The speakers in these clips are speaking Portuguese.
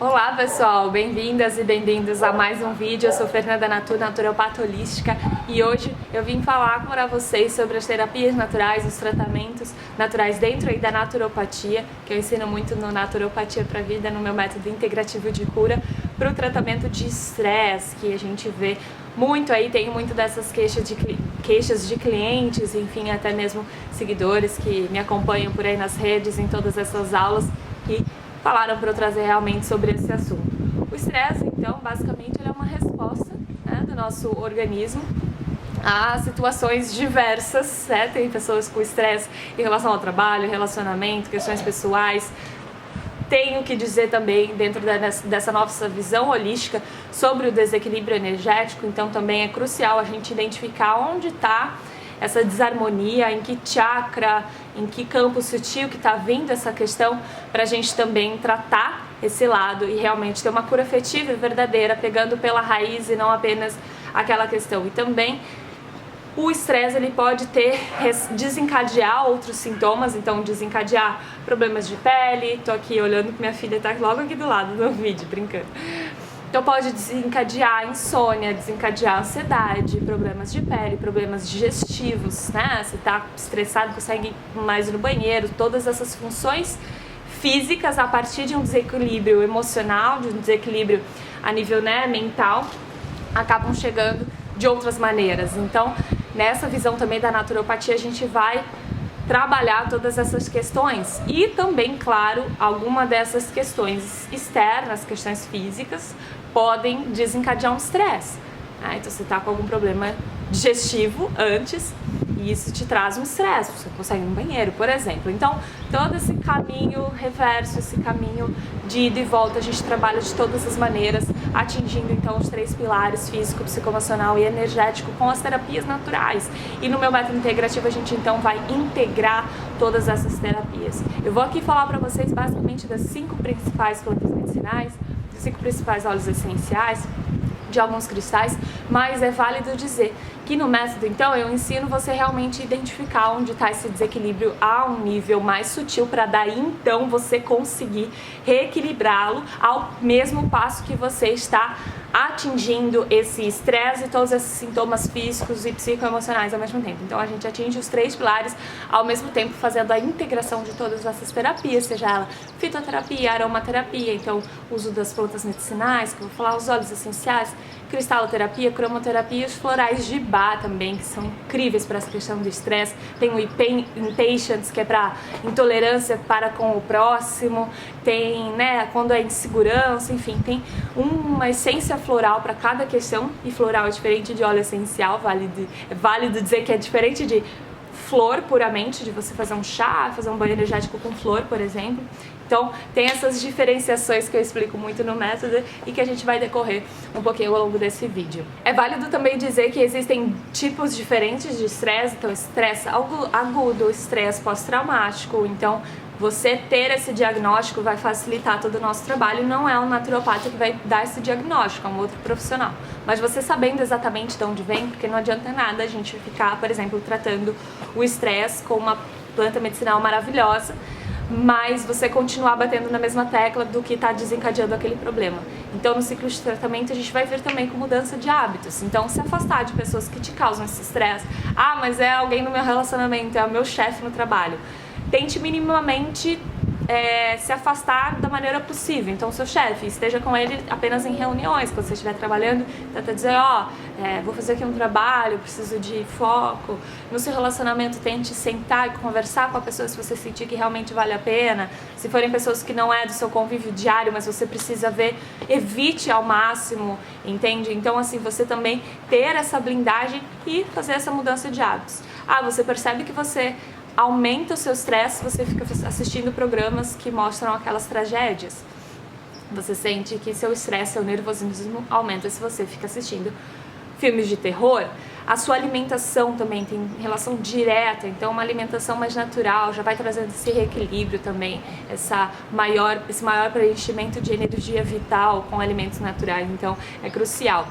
Olá pessoal, bem-vindas e bem-vindos a mais um vídeo. Eu sou Fernanda Natu, naturopata holística, e hoje eu vim falar para vocês sobre as terapias naturais, os tratamentos naturais dentro aí da naturopatia, que eu ensino muito no Naturopatia para a Vida, no meu método integrativo de cura, para o tratamento de estresse, que a gente vê muito aí, tem muito dessas queixas de clientes, enfim, até mesmo seguidores que me acompanham por aí nas redes, em todas essas aulas, que falaram para eu trazer realmente sobre esse assunto. O estresse, então, basicamente, ele é uma resposta, né, do nosso organismo a situações diversas, né? Tem pessoas com estresse em relação ao trabalho, relacionamento, questões pessoais. Tenho que dizer também, dentro dessa nossa visão holística, sobre o desequilíbrio energético, então também é crucial a gente identificar onde está essa desarmonia, em que chakra, em que campo sutil que está vindo essa questão, para a gente também tratar esse lado e realmente ter uma cura efetiva e verdadeira, pegando pela raiz e não apenas aquela questão. E também o estresse ele pode desencadear outros sintomas, então desencadear problemas de pele. Tô aqui olhando que minha filha tá logo aqui do lado no vídeo, brincando. Então pode desencadear insônia, desencadear ansiedade, problemas de pele, problemas digestivos, né? Você tá estressado, consegue ir mais no banheiro, todas essas funções físicas a partir de um desequilíbrio emocional, de um desequilíbrio a nível, né, mental, acabam chegando de outras maneiras. Então, nessa visão também da naturopatia, a gente vai trabalhar todas essas questões e também, claro, alguma dessas questões externas, questões físicas, podem desencadear um estresse. Então você está com algum problema digestivo antes e isso te traz um estresse, você consegue ir no banheiro, por exemplo. Então, todo esse caminho reverso, esse caminho de ida e volta, a gente trabalha de todas as maneiras, atingindo então os 3 pilares, físico, psicoemocional e energético, com as terapias naturais. E no meu método integrativo a gente então vai integrar todas essas terapias. Eu vou aqui falar para vocês basicamente das 5 principais plantas medicinais, dos 5 principais óleos essenciais, de alguns cristais, mas é válido dizer que no método, então, eu ensino você realmente identificar onde está esse desequilíbrio a um nível mais sutil, para daí, então, você conseguir reequilibrá-lo ao mesmo passo que você está atingindo esse estresse e todos esses sintomas físicos e psicoemocionais ao mesmo tempo. Então, a gente atinge os 3 pilares ao mesmo tempo, fazendo a integração de todas essas terapias, seja ela fitoterapia, aromaterapia, então, uso das plantas medicinais, que eu vou falar, os óleos essenciais, cristaloterapia, cromoterapia e os florais de Bach também, que são incríveis para essa questão do estresse. Tem o Impatience, que é para intolerância para com o próximo, tem, né, quando é insegurança, enfim, tem uma essência floral para cada questão, e floral é diferente de óleo essencial, é válido dizer que é diferente de flor puramente, de você fazer um chá, fazer um banho energético com flor, por exemplo. Então, tem essas diferenciações que eu explico muito no método e que a gente vai decorrer um pouquinho ao longo desse vídeo. É válido também dizer que existem tipos diferentes de estresse, então estresse agudo, estresse pós-traumático. Então, você ter esse diagnóstico vai facilitar todo o nosso trabalho. Não é um naturopata que vai dar esse diagnóstico, é um outro profissional. Mas você sabendo exatamente de onde vem, porque não adianta nada a gente ficar, por exemplo, tratando o estresse com uma planta medicinal maravilhosa, mas você continuar batendo na mesma tecla do que está desencadeando aquele problema. Então, no ciclo de tratamento, a gente vai ver também com mudança de hábitos. Então, se afastar de pessoas que te causam esse estresse. Ah, mas é alguém no meu relacionamento, é o meu chefe no trabalho. Tente minimamente se afastar da maneira possível. Então, seu chefe, esteja com ele apenas em reuniões. Quando você estiver trabalhando, tenta dizer, vou fazer aqui um trabalho, preciso de foco. No seu relacionamento, tente sentar e conversar com a pessoa se você sentir que realmente vale a pena. Se forem pessoas que não é do seu convívio diário, mas você precisa ver, evite ao máximo, entende? Então, assim, você também ter essa blindagem e fazer essa mudança de hábitos. Você percebe que você aumenta o seu estresse, você fica assistindo programas que mostram aquelas tragédias. Você sente que seu estresse, seu nervosismo aumenta se você fica assistindo filmes de terror. A sua alimentação também tem relação direta, então uma alimentação mais natural já vai trazendo esse reequilíbrio também, esse maior preenchimento de energia vital com alimentos naturais, então é crucial.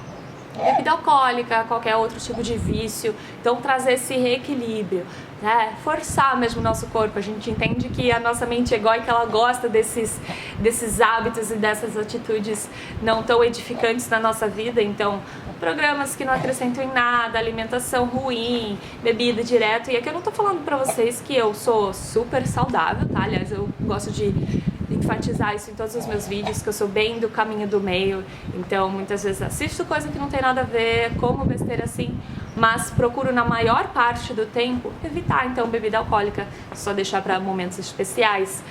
bebida alcoólica, qualquer outro tipo de vício. Então trazer esse reequilíbrio, né? Forçar mesmo o nosso corpo. A gente entende que a nossa mente egóica, ela gosta desses hábitos e dessas atitudes não tão edificantes na nossa vida. Então programas que não acrescentam em nada, alimentação ruim, bebida direto. E aqui eu não tô falando pra vocês que eu sou super saudável, tá? Aliás, eu gosto de enfatizar isso em todos os meus vídeos, que eu sou bem do caminho do meio. Então muitas vezes assisto coisa que não tem nada a ver, como besteira assim, mas procuro na maior parte do tempo evitar então bebida alcoólica, só deixar para momentos especiais.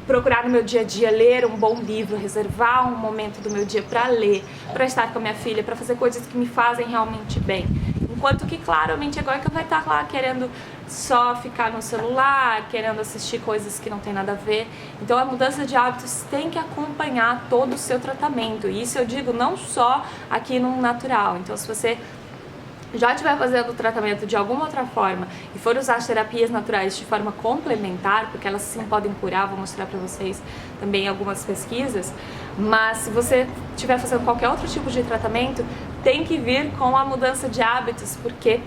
Procurar no meu dia a dia ler um bom livro, reservar um momento do meu dia para ler, para estar com a minha filha, para fazer coisas que me fazem realmente bem. Enquanto que, claro, a mente egóica vai estar lá querendo só ficar no celular, querendo assistir coisas que não tem nada a ver. Então a mudança de hábitos tem que acompanhar todo o seu tratamento. E isso eu digo não só aqui no natural. Então se você já estiver fazendo o tratamento de alguma outra forma e for usar as terapias naturais de forma complementar, porque elas sim podem curar, vou mostrar para vocês também algumas pesquisas, mas se você estiver fazendo qualquer outro tipo de tratamento, tem que vir com a mudança de hábitos, porque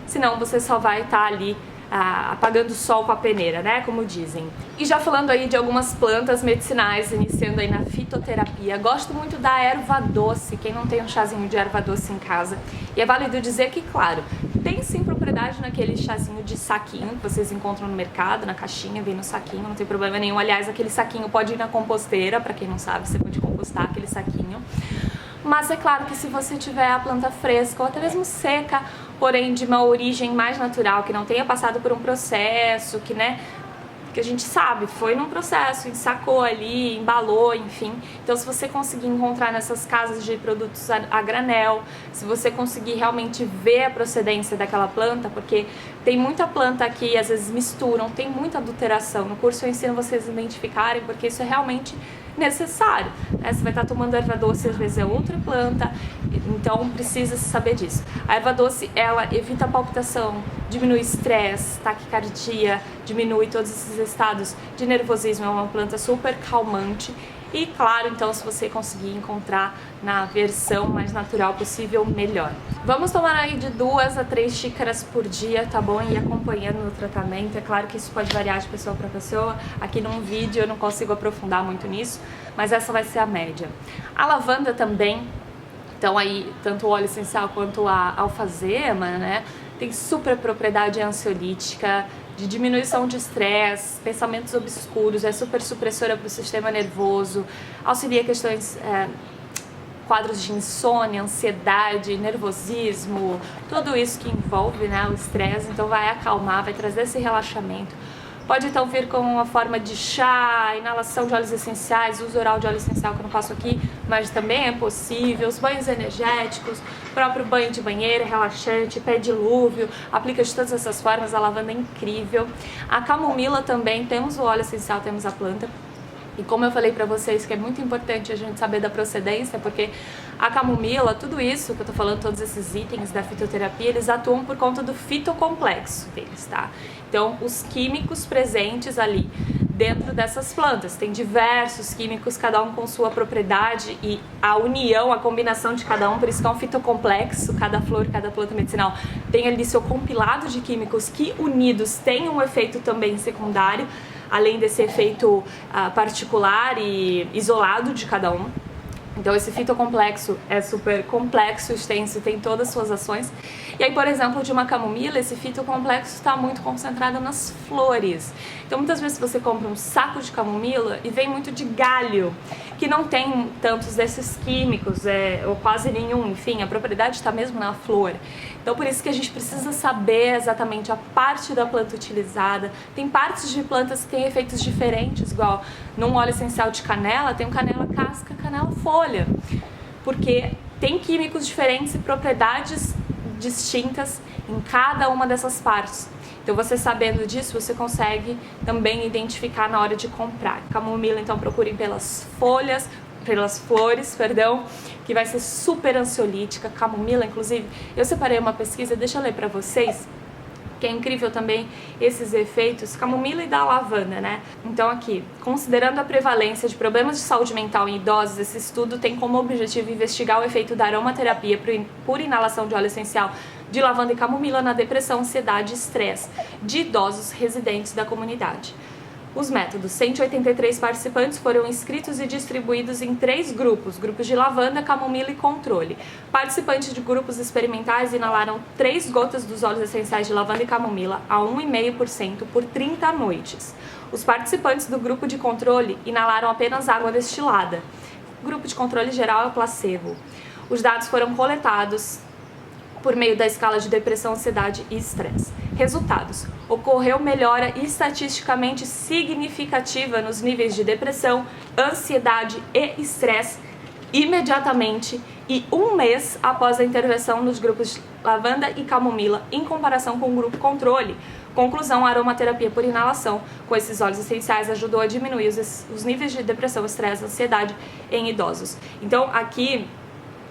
senão você só vai estar ali apagando o sol com a peneira, né, como dizem. E já falando aí de algumas plantas medicinais, iniciando aí na fitoterapia, gosto muito da erva doce. Quem não tem um chazinho de erva doce em casa? E é válido dizer que, claro, tem sim propriedade naquele chazinho de saquinho que vocês encontram no mercado, na caixinha, vem no saquinho, não tem problema nenhum. Aliás, aquele saquinho pode ir na composteira, para quem não sabe, você pode compostar aquele saquinho. Mas é claro que se você tiver a planta fresca ou até mesmo seca, porém de uma origem mais natural, que não tenha passado por um processo, que, né, que a gente sabe, foi num processo, ensacou ali, embalou, enfim. Então se você conseguir encontrar nessas casas de produtos a granel, se você conseguir realmente ver a procedência daquela planta, porque tem muita planta que às vezes misturam, tem muita adulteração. No curso eu ensino vocês a identificarem, porque isso é realmente necessário, né? Você vai estar tomando erva doce, às vezes é outra planta, então precisa se saber disso. A erva doce, ela evita a palpitação, diminui estresse, taquicardia, diminui todos esses estados de nervosismo, é uma planta super calmante. E claro, então se você conseguir encontrar na versão mais natural possível, melhor. Vamos tomar aí de 2 a 3 xícaras por dia, tá bom? E acompanhando no tratamento. É claro que isso pode variar de pessoa para pessoa. Aqui num vídeo eu não consigo aprofundar muito nisso, mas essa vai ser a média. A lavanda também, então aí tanto o óleo essencial quanto a alfazema, né, tem super propriedade ansiolítica, de diminuição de estresse, pensamentos obscuros, é super supressora para o sistema nervoso, auxilia questões, quadros de insônia, ansiedade, nervosismo, tudo isso que envolve, né, o estresse, então vai acalmar, vai trazer esse relaxamento. Pode então vir com uma forma de chá, inalação de óleos essenciais, uso oral de óleo essencial que eu não faço aqui, mas também é possível, os banhos energéticos, próprio banho de banheira, relaxante, pé dilúvio, aplica de todas essas formas, a lavanda é incrível. A camomila também, temos o óleo essencial, temos a planta. E como eu falei pra vocês que é muito importante a gente saber da procedência, porque a camomila, tudo isso que eu tô falando, todos esses itens da fitoterapia, eles atuam por conta do fitocomplexo deles, tá? Então, os químicos presentes ali dentro dessas plantas, tem diversos químicos, cada um com sua propriedade e a união, a combinação de cada um, por isso que é um fitocomplexo, cada flor, cada planta medicinal tem ali seu compilado de químicos que unidos têm um efeito também secundário, além desse efeito particular e isolado de cada um. Então esse fitocomplexo é super complexo, extenso, tem todas as suas ações. E aí, por exemplo, de uma camomila, esse fitocomplexo está muito concentrado nas flores. Então muitas vezes você compra um saco de camomila e vem muito de galho, que não tem tantos desses químicos, ou quase nenhum, enfim, a propriedade está mesmo na flor. Então por isso que a gente precisa saber exatamente a parte da planta utilizada. Tem partes de plantas que têm efeitos diferentes, igual num óleo essencial de canela, tem o canela casca, canela folha, porque tem químicos diferentes e propriedades distintas em cada uma dessas partes. Então você sabendo disso, você consegue também identificar na hora de comprar. Camomila, então procurem pelas folhas, pelas flores, perdão, que vai ser super ansiolítica. Camomila, inclusive, eu separei uma pesquisa, deixa eu ler pra vocês, que é incrível também esses efeitos, camomila e da lavanda, né? Então aqui, considerando a prevalência de problemas de saúde mental em idosos, esse estudo tem como objetivo investigar o efeito da aromaterapia por inalação de óleo essencial de lavanda e camomila na depressão, ansiedade e estresse de idosos residentes da comunidade. Os métodos: 183 participantes foram inscritos e distribuídos em 3 grupos de lavanda, camomila e controle. Participantes de grupos experimentais inalaram 3 gotas dos óleos essenciais de lavanda e camomila a 1,5% por 30 noites. Os participantes do grupo de controle inalaram apenas água destilada. O grupo de controle geral é o placebo. Os dados foram coletados por meio da escala de depressão, ansiedade e estresse. Resultados: ocorreu melhora estatisticamente significativa nos níveis de depressão, ansiedade e estresse imediatamente e 1 mês após a intervenção nos grupos de lavanda e camomila em comparação com o grupo controle. Conclusão: a aromaterapia por inalação com esses óleos essenciais ajudou a diminuir os níveis de depressão, estresse e ansiedade em idosos. Então aqui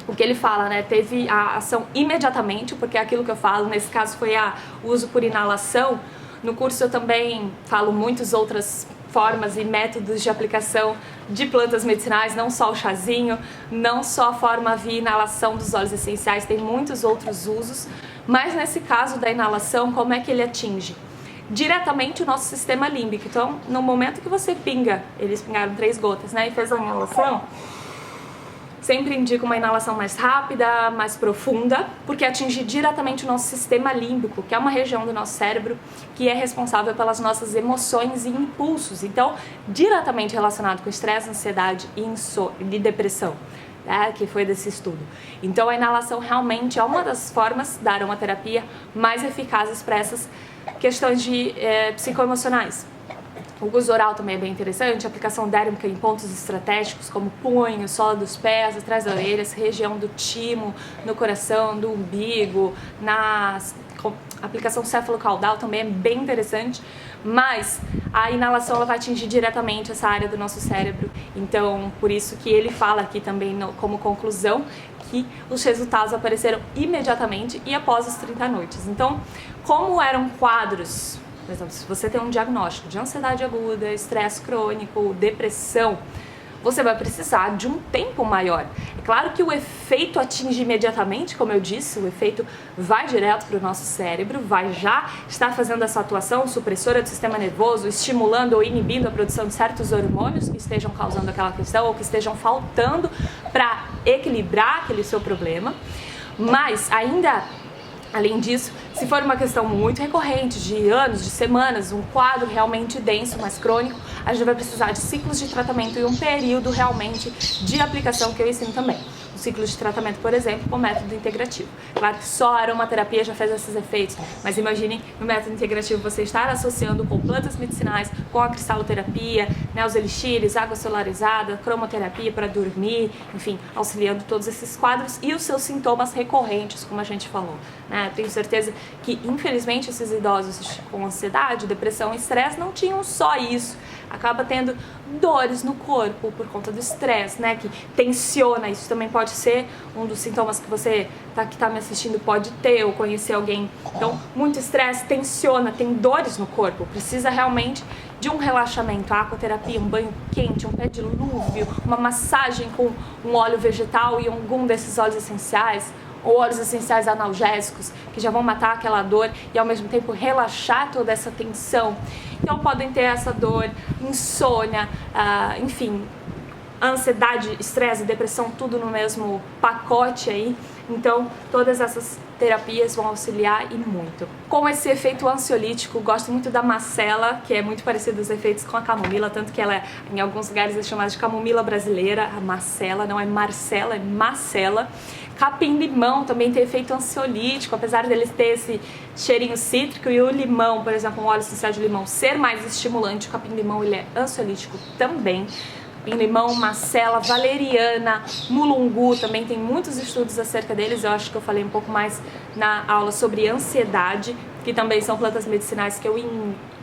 o que ele fala, né, teve a ação imediatamente, porque é aquilo que eu falo, nesse caso foi o uso por inalação. No curso eu também falo muitas outras formas e métodos de aplicação de plantas medicinais, não só o chazinho, não só a forma via inalação dos óleos essenciais, tem muitos outros usos, mas nesse caso da inalação, como é que ele atinge? Diretamente o nosso sistema límbico. Então, no momento que você pinga, eles pingaram 3 gotas, né, e fez a inalação, sempre indico uma inalação mais rápida, mais profunda, porque atinge diretamente o nosso sistema límbico, que é uma região do nosso cérebro que é responsável pelas nossas emoções e impulsos. Então, diretamente relacionado com estresse, ansiedade e depressão, né, que foi desse estudo. Então, a inalação realmente é uma das formas da aromaterapia mais eficazes para essas questões de psicoemocionais. O uso oral também é bem interessante, a aplicação dérmica em pontos estratégicos como punho, sola dos pés, atrás da orelha, região do timo, no coração, do umbigo, a aplicação céfalo-caudal também é bem interessante, mas a inalação ela vai atingir diretamente essa área do nosso cérebro, então por isso que ele fala aqui também como conclusão que os resultados apareceram imediatamente e após as 30 noites. Então, como eram quadros, por exemplo, se você tem um diagnóstico de ansiedade aguda, estresse crônico, depressão, você vai precisar de um tempo maior. É claro que o efeito atinge imediatamente, como eu disse, o efeito vai direto para o nosso cérebro, vai já estar fazendo essa atuação supressora do sistema nervoso, estimulando ou inibindo a produção de certos hormônios que estejam causando aquela questão ou que estejam faltando para equilibrar aquele seu problema, mas ainda além disso, se for uma questão muito recorrente, de anos, de semanas, um quadro realmente denso, mais crônico, a gente vai precisar de ciclos de tratamento e um período realmente de aplicação que eu ensino também. O ciclo de tratamento, por exemplo, com o método integrativo. Claro que só a aromaterapia já faz esses efeitos, mas imagine no método integrativo você estar associando com plantas medicinais, com a cristaloterapia, né, os elixires, água solarizada, cromoterapia para dormir, enfim, auxiliando todos esses quadros e os seus sintomas recorrentes, como a gente falou, né? Tenho certeza que, infelizmente, esses idosos com ansiedade, depressão e estresse não tinham só isso. Acaba tendo dores no corpo por conta do estresse, né, que tensiona. Isso também pode ser um dos sintomas que você que tá me assistindo pode ter ou conhecer alguém. Então, muito estresse tensiona, tem dores no corpo, precisa realmente de um relaxamento, a aquaterapia, um banho quente, um pé de dilúvio, uma massagem com um óleo vegetal e algum desses óleos essenciais, ou óleos essenciais analgésicos, que já vão matar aquela dor e ao mesmo tempo relaxar toda essa tensão. Então podem ter essa dor, insônia, enfim, ansiedade, estresse, depressão, tudo no mesmo pacote aí. Então todas essas terapias vão auxiliar e muito. Com esse efeito ansiolítico, gosto muito da macela, que é muito parecido os efeitos com a camomila, tanto que ela em alguns lugares é chamada de camomila brasileira, a macela, não é Marcela, é macela. Capim-limão também tem efeito ansiolítico, apesar dele ter esse cheirinho cítrico, e o limão, por exemplo, um óleo essencial de limão ser mais estimulante, o capim-limão ele é ansiolítico também. Capim-limão, macela, valeriana, mulungu, também tem muitos estudos acerca deles, eu acho que eu falei um pouco mais na aula sobre ansiedade, que também são plantas medicinais que eu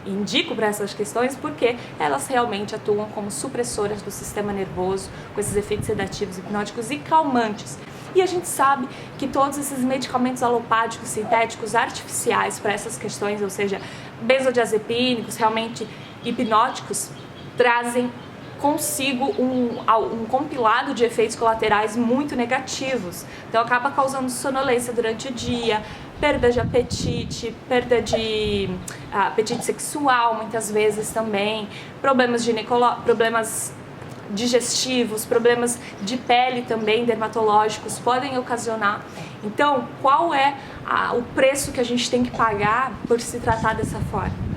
indico para essas questões, porque elas realmente atuam como supressoras do sistema nervoso, com esses efeitos sedativos, hipnóticos e calmantes. E a gente sabe que todos esses medicamentos alopáticos, sintéticos, artificiais para essas questões, ou seja, benzodiazepínicos, realmente hipnóticos, trazem consigo um compilado de efeitos colaterais muito negativos. Então acaba causando sonolência durante o dia, perda de apetite, perda de apetite sexual muitas vezes também, problemas digestivos, problemas de pele também, dermatológicos, podem ocasionar. Então, qual é o preço que a gente tem que pagar por se tratar dessa forma?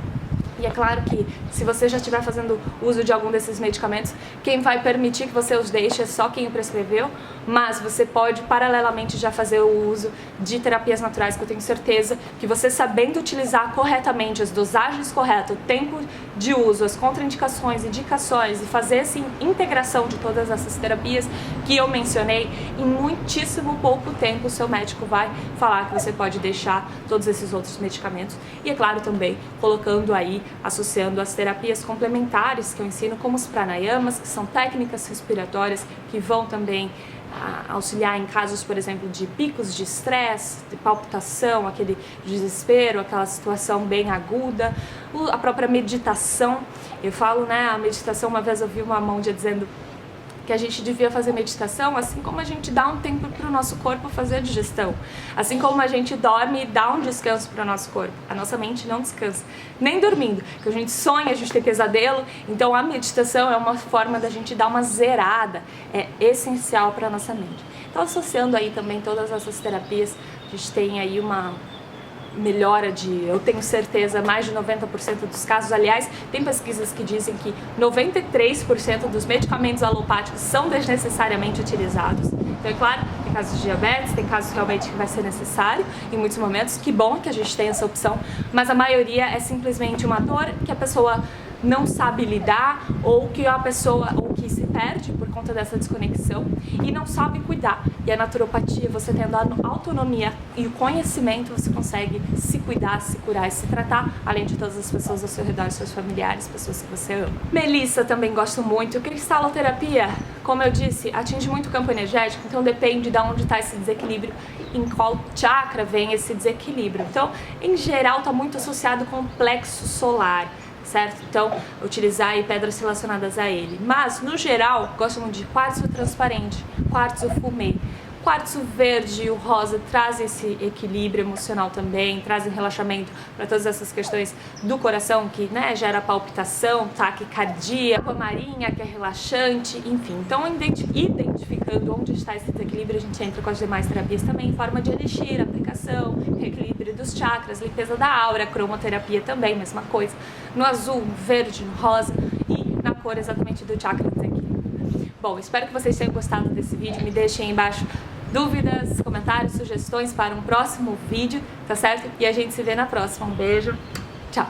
E é claro que, se você já estiver fazendo uso de algum desses medicamentos, quem vai permitir que você os deixe é só quem o prescreveu, mas você pode, paralelamente, já fazer o uso de terapias naturais, que eu tenho certeza que você, sabendo utilizar corretamente as dosagens corretas, o tempo de uso, as contraindicações, indicações, e fazer, assim, integração de todas essas terapias que eu mencionei, em muitíssimo pouco tempo o seu médico vai falar que você pode deixar todos esses outros medicamentos. E, é claro, também colocando aí, associando as terapias complementares que eu ensino, como os pranayamas, que são técnicas respiratórias que vão também auxiliar em casos, por exemplo, de picos de estresse, de palpitação, aquele desespero, aquela situação bem aguda, a própria meditação. Eu falo, né, a meditação, uma vez eu vi uma monja dizendo que a gente devia fazer meditação assim como a gente dá um tempo para o nosso corpo fazer a digestão, assim como a gente dorme e dá um descanso para o nosso corpo. A nossa mente não descansa, nem dormindo, que a gente sonha, a gente tem pesadelo. Então a meditação é uma forma da gente dar uma zerada, é essencial para a nossa mente. Então, associando aí também todas essas terapias, a gente tem aí uma melhora de, eu tenho certeza, mais de 90% dos casos. Aliás, tem pesquisas que dizem que 93% dos medicamentos alopáticos são desnecessariamente utilizados. Então, é claro, tem casos de diabetes, tem casos realmente que vai ser necessário em muitos momentos. Que bom que a gente tem essa opção, mas a maioria é simplesmente uma dor que a pessoa não sabe lidar, ou que a pessoa que se perde por conta dessa desconexão e não sabe cuidar. E a naturopatia, você tendo a autonomia e o conhecimento, você consegue se cuidar, se curar e se tratar, além de todas as pessoas ao seu redor, seus familiares, pessoas que você ama. Melissa, também gosto muito. Cristaloterapia, como eu disse, atinge muito o campo energético, então depende de onde está esse desequilíbrio, em qual chakra vem esse desequilíbrio. Então, em geral, está muito associado com o plexo solar, certo? Então, utilizar aí pedras relacionadas a ele. Mas, no geral, gosto muito de quartzo transparente, quartzo fumê. Quartzo verde e o rosa trazem esse equilíbrio emocional também, trazem relaxamento para todas essas questões do coração, que, né, gera palpitação, taquicardia, aquamarinha, que é relaxante, enfim. Então, identificando onde está esse desequilíbrio, a gente entra com as demais terapias também, em forma de elixir, aplicação, equilíbrio dos chakras, limpeza da aura, cromoterapia também, mesma coisa. No azul, no verde, no rosa e na cor exatamente do chakra desequilíbrio. Bom, espero que vocês tenham gostado desse vídeo. Me deixem aí embaixo dúvidas, comentários, sugestões para um próximo vídeo, tá certo? E a gente se vê na próxima. Um beijo, tchau!